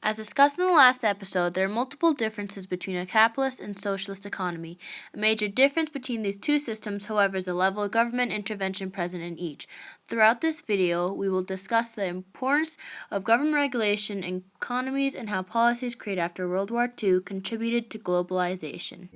As discussed in the last episode, there are multiple differences between a capitalist and socialist economy. A major difference between these two systems, however, is the level of government intervention present in each. Throughout this video, we will discuss the importance of government regulation in economies and how policies created after World War II contributed to globalization.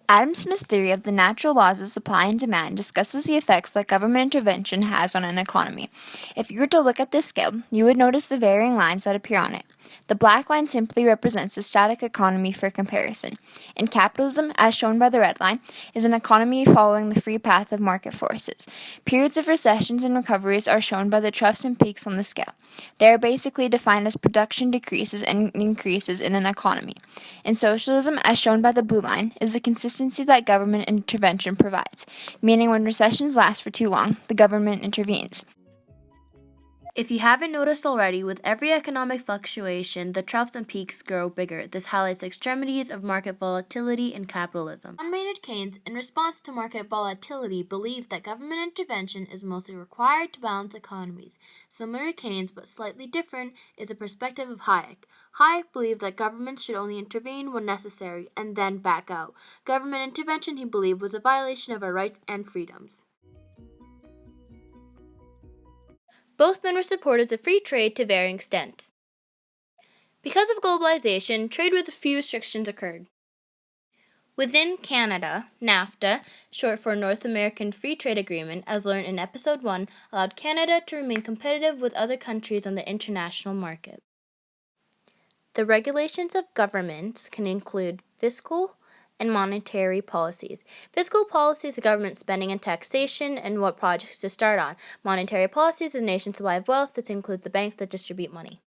Adam Smith's theory of the natural laws of supply and demand discusses the effects that government intervention has on an economy. If you were to look at this scale, you would notice the varying lines that appear on it. The black line simply represents a static economy for comparison. In capitalism, as shown by the red line, is an economy following the free path of market forces. Periods of recessions and recoveries are shown by the troughs and peaks on the scale. They are basically defined as production decreases and increases in an economy. In socialism, as shown by the blue line, is the consistency that government intervention provides, meaning when recessions last for too long, the government intervenes. If you haven't noticed already, with every economic fluctuation, the troughs and peaks grow bigger. This highlights the extremities of market volatility in capitalism. John Maynard Keynes, in response to market volatility, believed that government intervention is mostly required to balance economies. Similar to Keynes, but slightly different, is the perspective of Hayek. Hayek believed that governments should only intervene when necessary and then back out. Government intervention, he believed, was a violation of our rights and freedoms. Both men were supporters of free trade to varying extents. Because of globalization, trade with few restrictions occurred. Within Canada, NAFTA, short for North American Free Trade Agreement, as learned in Episode 1, allowed Canada to remain competitive with other countries on the international market. The regulations of governments can include fiscal and monetary policies. Fiscal policies are government spending and taxation and what projects to start on. Monetary policies is a nation's supply of wealth. This includes the banks that distribute money.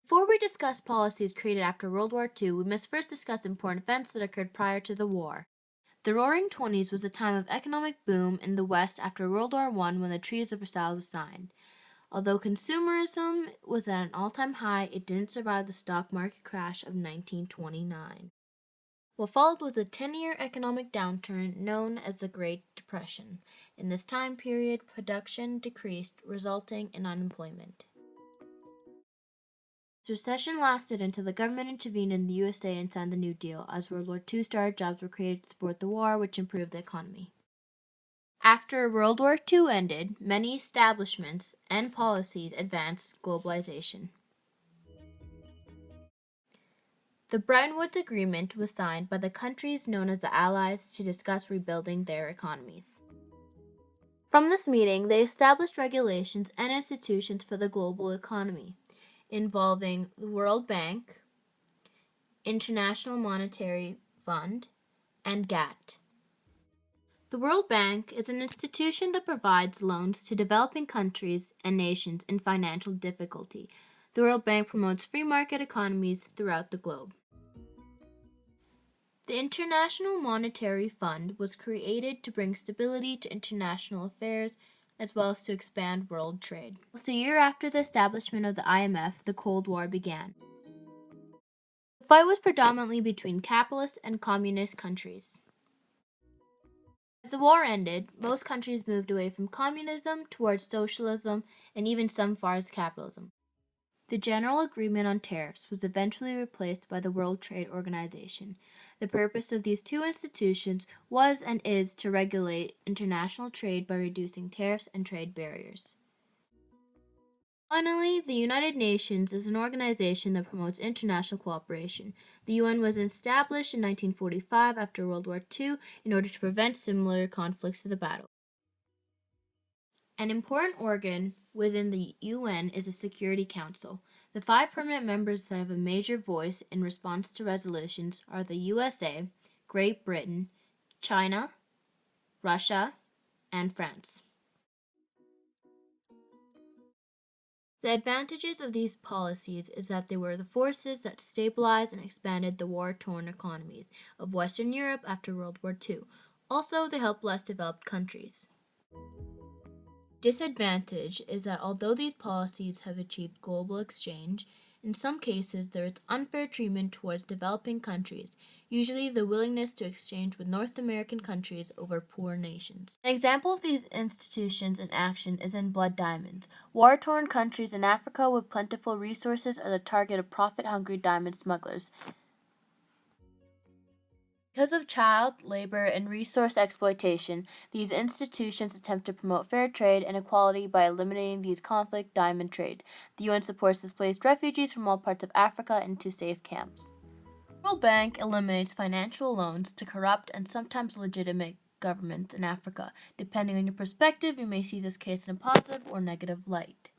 Before we discuss policies created after World War II, we must first discuss important events that occurred prior to the war. The Roaring Twenties was a time of economic boom in the West after World War I when the Treaty of Versailles was signed. Although consumerism was at an all-time high, it didn't survive the stock market crash of 1929. What followed was a 10-year economic downturn known as the Great Depression. In this time period, production decreased, resulting in unemployment. The recession lasted until the government intervened in the USA and signed the New Deal. As World War II started, jobs were created to support the war, which improved the economy. After World War II ended, many establishments and policies advanced globalization. The Bretton Woods Agreement was signed by the countries known as the Allies to discuss rebuilding their economies. From this meeting, they established regulations and institutions for the global economy, involving the World Bank, International Monetary Fund, and GATT. The World Bank is an institution that provides loans to developing countries and nations in financial difficulty. The World Bank promotes free market economies throughout the globe. The International Monetary Fund was created to bring stability to international affairs as well as to expand world trade. Almost a year after the establishment of the IMF, the Cold War began. The fight was predominantly between capitalist and communist countries. As the war ended, most countries moved away from communism towards socialism and even some far as capitalism. The General Agreement on Tariffs was eventually replaced by the World Trade Organization. The purpose of these two institutions was and is to regulate international trade by reducing tariffs and trade barriers. Finally, the United Nations is an organization that promotes international cooperation. The UN was established in 1945 after World War II in order to prevent similar conflicts to the battle. An important organ within the UN is the Security Council. The 5 permanent members that have a major voice in response to resolutions are the USA, Great Britain, China, Russia, and France. The advantages of these policies is that they were the forces that stabilized and expanded the war-torn economies of Western Europe after World War II. Also, they helped less developed countries. Disadvantage is that although these policies have achieved global exchange, in some cases there is unfair treatment towards developing countries, usually the willingness to exchange with North American countries over poor nations. An example of these institutions in action is in Blood Diamonds. War-torn countries in Africa with plentiful resources are the target of profit-hungry diamond smugglers. Because of child labor and resource exploitation, these institutions attempt to promote fair trade and equality by eliminating these conflict diamond trades. The UN supports displaced refugees from all parts of Africa into safe camps. The World Bank eliminates financial loans to corrupt and sometimes legitimate governments in Africa. Depending on your perspective, you may see this case in a positive or negative light.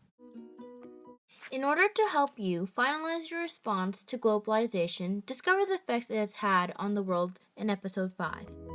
In order to help you finalize your response to globalization, discover the effects it has had on the world in episode 5.